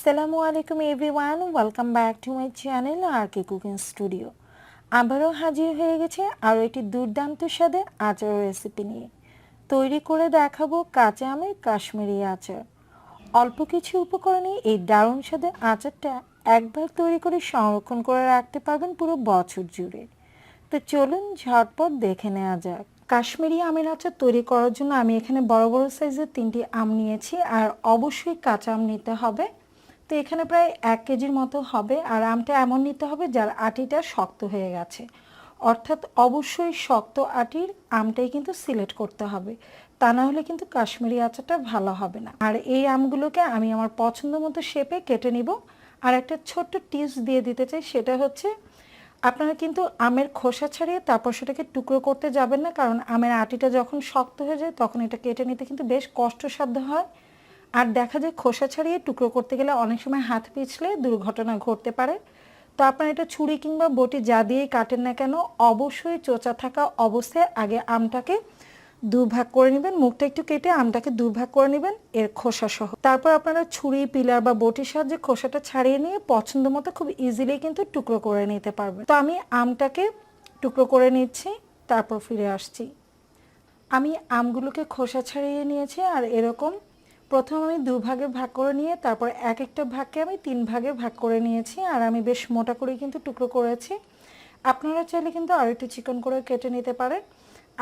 আসসালামু আলাইকুম everyone, welcome back to my channel R K cooking studio. আবারও হাজির হয়ে গেছে আরও একটি দুর্দান্ত স্বাদে আচার রেসিপি নিয়ে। তৈরি করে দেখাবো কাঁচা আমের কাশ্মীরি আচার। অল্প কিছু উপকরণে এই দারুণ স্বাদের আচারটা একবার তৈরি করে সংরক্ষণ করে রাখতে পারবেন পুরো বছর জুড়ে। তো চলুন ঝটপট দেখে নেওয়া যাক। কাশ্মীরি আমের আচার তৈরি করার জন্য আমি এখানে বড় বড় সাইজের 3টি আম নিয়েছি, আর অবশ্যই কাঁচা আম নিতে হবে। তো এখানে প্রায় 1 কেজির মতো হবে, আর আমটা এমন নিতে হবে যার আটিটা শক্ত হয়ে গেছে, অর্থাৎ অবশ্যই শক্ত আটির আমটাই কিন্তু সিলেক্ট করতে হবে, তা না হলে কিন্তু কাশ্মীরি আচারটা ভালো হবে না। আর এই আমগুলোকে আমি আমার পছন্দ মতো শেপে কেটে নিব। আর একটা ছোট্ট টিপস দিয়ে দিতে চাই, সেটা হচ্ছে আপনারা কিন্তু আমের খোসা ছাড়িয়ে তারপর সেটাকে টুকরো করতে যাবেন না, কারণ আমের আটিটা যখন শক্ত হয়ে যায় তখন এটা কেটে নিতে কিন্তু বেশ কষ্টসাধ্য হয়। আর দেখা যায় খোসা ছাড়িয়ে টুকরো করতে গেলে অনেক সময় হাত পিছলে দুর্ঘটনা ঘটতে পারে। তো আপনারা এটা ছুরি কিংবা বটি যা দিয়েই কাটেন না কেন, অবশ্যই চোচা থাকা অবস্থায় আগে আমটাকে দুভাগ করে নেবেন, মুখটা একটু কেটে আমটাকে দুভাগ করে নেবেন এর খোসা সহ। তারপর আপনারা ছুরি, পিলার বা বটির সাহায্যে খোসাটা ছাড়িয়ে নিয়ে পছন্দ মতো খুব ইজিলি কিন্তু টুকরো করে নিতে পারবেন। তো আমি আমটাকে টুকরো করে নিচ্ছি, তারপর ফিরে আসছি। আমি আমগুলোকে খোসা ছাড়িয়ে নিয়েছি, আর এরকম প্রথম আমি দুভাগে ভাগ করে নিয়ে তারপর এক একটা ভাগকে আমি 3 ভাগে ভাগ করে নিয়েছি। আর আমি বেশ মোটা করে কিন্তু টুকরো করেছি। আপনারা চাইলে কিন্তু আর একটু চিকন করে কেটে নিতে পারেন।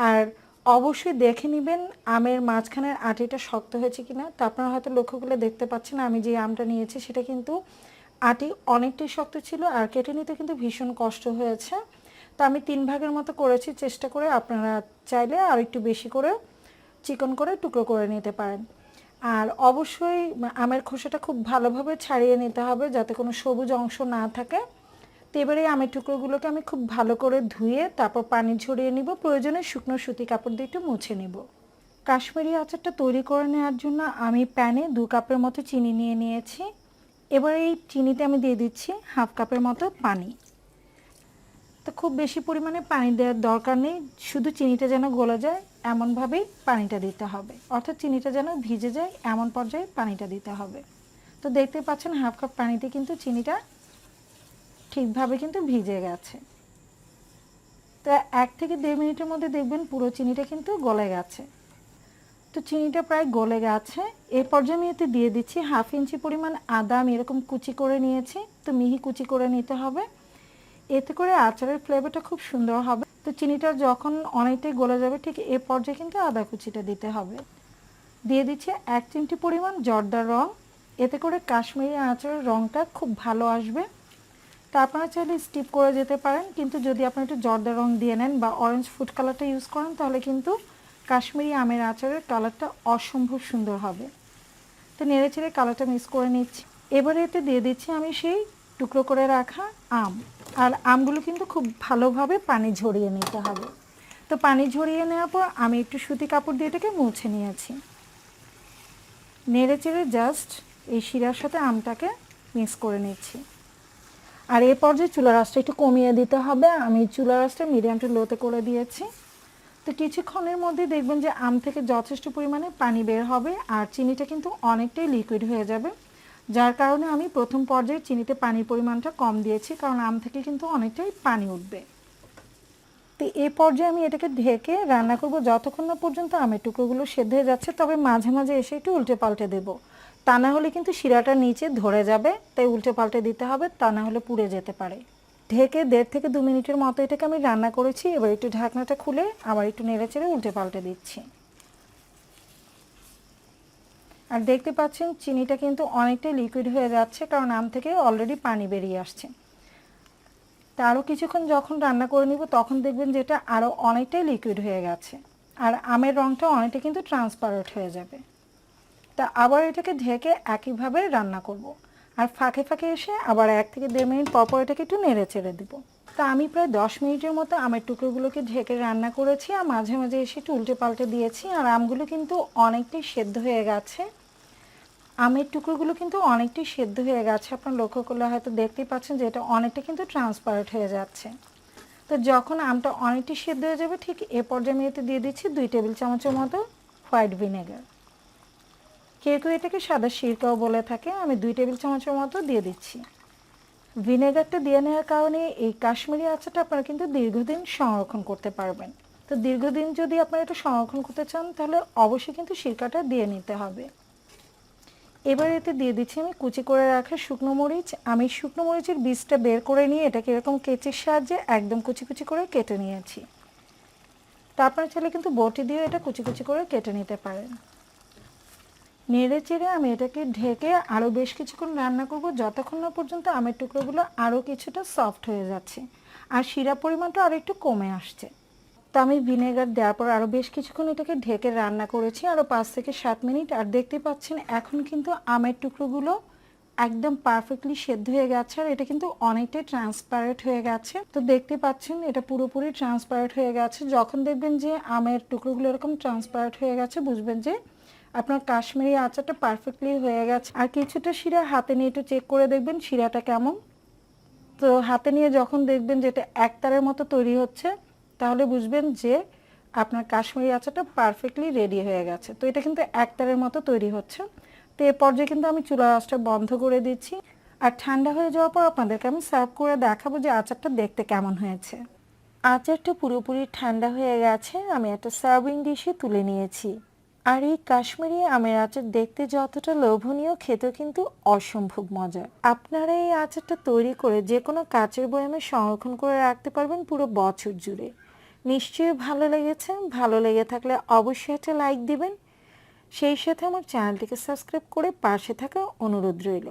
আর অবশ্যই দেখে নেবেন আমের মাঝখানের আটিটা শক্ত হয়েছে কিনা। তো আপনারা হয়তো লক্ষ্য করলে দেখতে পাচ্ছেন আমি যে আমটা নিয়েছি সেটা কিন্তু আটি অনেকটাই শক্ত ছিল, আর কেটে নিতে কিন্তু ভীষণ কষ্ট হয়েছে। তো আমি 3 ভাগের মতো করেছি চেষ্টা করে, আপনারা চাইলে আর একটু বেশি করে চিকন করে টুকরো করে নিতে পারেন। আর অবশ্যই আমের খোসাটা খুব ভালোভাবে ছাড়িয়ে নিতে হবে যাতে কোনো সবুজ অংশ না থাকে। তো এবারে আমের টুকরোগুলোকে আমি খুব ভালো করে ধুয়ে তারপর পানি ঝরিয়ে নিব, প্রয়োজনে শুকনো সুতি কাপড় দিয়ে একটু মুছে নিব। কাশ্মীরি আচারটা তৈরি করে নেওয়ার জন্য আমি প্যানে 2 কাপের মতো চিনি নিয়ে নিয়েছি। এবার এই চিনিতে আমি দিয়ে দিচ্ছি হাফ কাপের মতো পানি। তো খুব বেশি পরিমাণে পানি দেওয়ার দরকার নেই, শুধু চিনিটা যেন গলে যায় এমনভাবেই পানিটা দিতে হবে, অর্থাৎ চিনিটা যেন ভিজে যায় এমন পর্যায়ে পানিটা দিতে হবে। তো দেখতে পাচ্ছেন হাফ কাপ পানিতে কিন্তু চিনিটা ঠিকভাবে কিন্তু ভিজে গেছে। তো 1 থেকে 1.5 মিনিটের মধ্যে দেখবেন পুরো চিনিটা কিন্তু গলে গেছে। তো চিনিটা প্রায় গলে গেছে। এই পর্যায়ে আমি এতে দিয়ে দিচ্ছি হাফ ইঞ্চি পরিমাণ আদা আমি এরকম কুচি করে নিয়েছি। তো মিহি কুচি করে নিতে হবে, এতে করে আচারের ফ্লেভারটা খুব সুন্দর হবে। তো চিনিটা যখন অনেকটাই গলে যাবে ঠিক এই পর্যায়ে কিন্তু আদা কুচিটা দিতে হবে। দিয়ে দিচ্ছি 1 চিমটি পরিমাণ জর্দার রং, এতে করে কাশ্মীরি আচারের রংটা খুব ভালো আসবে। তা আপনারা চাইলে স্কিপ করে যেতে পারেন, কিন্তু যদি আপনারা একটু জর্দার রং দিয়ে নেন বা অরেঞ্জ ফুড কালারটা ইউজ করেন তাহলে কিন্তু কাশ্মীরি আমের আচারের কালারটা অসম্ভব সুন্দর হবে। তো নেড়েচেড়ে কালারটা মিক্স করে নিচ্ছি। এবারে এতে দিয়ে দিচ্ছি আমি সেই টুকরো করে রাখা আম। আর আমগুলো কিন্তু খুব ভালোভাবে পানি ঝরিয়ে নিতে হবে। তো পানি ঝরিয়ে নেওয়ার পর আমি একটু সুতি কাপড় দিয়ে এটাকে মুছে নিয়েছি। নেড়েচেড়ে জাস্ট এই শিরার সাথে আমটাকে মিক্স করে নিচ্ছি। আর এই পর্যায়ে চুলার আঁচটা একটু কমিয়ে দিতে হবে, আমি চুলার আঁচটা মিডিয়াম টু লোতে করে দিয়েছি। তো কিছুক্ষণের মধ্যে দেখবেন যে আম থেকে যথেষ্ট পরিমাণে পানি বের হবে, আর চিনিটা কিন্তু অনেকটাই লিকুইড হয়ে যাবে, যার কারণে আমি প্রথম পর্যায়ে চিনিতে পানির পরিমাণটা কম দিয়েছি, কারণ আম থেকে কিন্তু অনেকটাই পানি উঠবে। তো এই পর্যায়ে আমি এটাকে ঢেকে রান্না করব যতক্ষণ না পর্যন্ত আমের টুকরোগুলো সেদ্ধ হয়ে যাচ্ছে, তবে মাঝে মাঝে এসে একটু উল্টে পাল্টে দেবো, তা না হলে কিন্তু শিরাটা নিচে ধরে যাবে, তাই উল্টে পাল্টে দিতে হবে, তা না হলে পুড়ে যেতে পারে। ঢেকে 1.5 থেকে 2 মিনিটের মতো এটাকে আমি রান্না করেছি। এবার একটু ঢাকনাটা খুলে আবার একটু নেড়েচেড়ে উল্টে পাল্টে দিচ্ছি। আর দেখতে পাচ্ছেন চিনিটা কিন্তু অনেকটাই লিকুইড হয়ে যাচ্ছে, কারণ আম থেকে অলরেডি পানি বেরিয়ে আসছে। তা আরও কিছুক্ষণ যখন রান্না করে নিব তখন দেখবেন যে এটা আরও অনেকটাই লিকুইড হয়ে গেছে, আর আমের রঙটা অনেকটা কিন্তু ট্রান্সপারেন্ট হয়ে যাবে। তা আবার এটাকে ঢেকে একইভাবে রান্না করব। আর ফাঁকে ফাঁকে এসে আবার 1 থেকে 1.5 মিনিট পর এটাকে একটু নেড়ে চেড়ে দেবো। তা আমি প্রায় 10 মিনিটের মতো আমের টুকরোগুলোকে ঢেকে রান্না করেছি, আর মাঝে মাঝে এসে একটু উল্টে পাল্টে দিয়েছি। আর আমগুলো কিন্তু অনেকটাই সেদ্ধ হয়ে গেছে, আমের টুকরোগুলো কিন্তু অনেকটাই সেদ্ধ হয়ে গেছে। আপনার লক্ষ্য করলে হয়তো দেখতেই পাচ্ছেন যে এটা অনেকটা কিন্তু ট্রান্সপারেন্ট হয়ে যাচ্ছে। তো যখন আমটা অনেকটাই সেদ্ধ হয়ে যাবে ঠিক এ পর্যায়ে আমি এতে দিয়ে দিচ্ছি 2 টেবিল চামচের মতো হোয়াইট ভিনেগার। কেউ কেউ এটাকে সাদা সিরকাও বলে থাকে। আমি 2 টেবিল চামচের মতো দিয়ে দিচ্ছি। ভিনেগারটা দিয়ে নেওয়ার কারণে এই কাশ্মীরি আচারটা আপনারা কিন্তু দীর্ঘদিন সংরক্ষণ করতে পারবেন। তো দীর্ঘদিন যদি আপনারা এটা সংরক্ষণ করতে চান তাহলে অবশ্যই কিন্তু সিরকাটা দিয়ে নিতে হবে। এবার এতে দিয়ে দিচ্ছি আমি কুচি করে রাখা শুকনো মরিচ। আমি শুকনো মরিচের বীজটা বের করে নিয়ে এটাকে এরকম কেচির সাহায্যে একদম কুচি কুচি করে কেটে নিয়েছি। তা আপনারা চাইলে কিন্তু বটি দিয়ে এটা কুচি কুচি করে কেটে নিতে পারেন। নেড়ে চেড়ে আমি এটাকে ঢেকে আরও বেশ কিছুক্ষণ রান্না করব, যতক্ষণ না পর্যন্ত আমের টুকরোগুলো আরও কিছুটা সফট হয়ে যাচ্ছে আর শিরা পরিমাণটা আরও একটু কমে আসছে। তো আমি ভিনেগার দেওয়ার পর আরও বেশ কিছুক্ষণ এটাকে ঢেকে রান্না করেছি, আরও 5 থেকে 7 মিনিট। আর দেখতে পাচ্ছেন এখন কিন্তু আমের টুকরোগুলো একদম পারফেক্টলি সেদ্ধ হয়ে গেছে আর এটা কিন্তু অনেকটাই ট্রান্সপারেন্ট হয়ে গেছে। তো দেখতে পাচ্ছেন এটা পুরোপুরি ট্রান্সপারেন্ট হয়ে গেছে। যখন দেখবেন যে আমের টুকরোগুলো এরকম ট্রান্সপারেন্ট হয়ে গেছে, বুঝবেন যে আপনার কাশ্মীরি আচারটা পারফেক্টলি হয়ে গেছে। আর কিছুটা শিরা হাতে নিয়ে একটু চেক করে দেখবেন শিরাটা কেমন। তো হাতে নিয়ে যখন দেখবেন যে এটা একতারের মতো তৈরি হচ্ছে, তাহলে বুঝবেন যে আপনার কাশ্মীরি আচারটা পারফেক্টলি রেডি হয়ে গেছে। তো এটা কিন্তু একতারের মতো তৈরি হচ্ছে। তো এর পর্যায়ে কিন্তু আমি চুলার আঁচটা বন্ধ করে দিচ্ছি। আর ঠান্ডা হয়ে যাওয়ার পর আপনাদেরকে আমি সার্ভ করে দেখাবো যে আচারটা দেখতে কেমন হয়েছে। আচারটা পুরোপুরি ঠান্ডা হয়ে গেছে, আমি একটা সার্ভিং ডিশে তুলে নিয়েছি। আর এই কাশ্মীরি আমের আচার দেখতে যতটা লোভনীয়, খেতেও কিন্তু অসম্ভব মজার। আপনারা এই আচারটা তৈরি করে যে কোনো কাচের বয়ামে সংরক্ষণ করে রাখতে পারবেন পুরো বছর জুড়ে। নিশ্চয়ই ভালো লেগেছে। ভালো লেগে থাকলে অবশ্যই একটা লাইক দিবেন। সেই সাথে আমার চ্যানেলটিকে সাবস্ক্রাইব করে পাশে থাকা অনুরোধ রইল।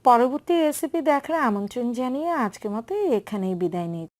পরবর্তী রেসিপি দেখার আমন্ত্রণ জানিয়ে আজকের মতো এখানেই বিদায় নিই।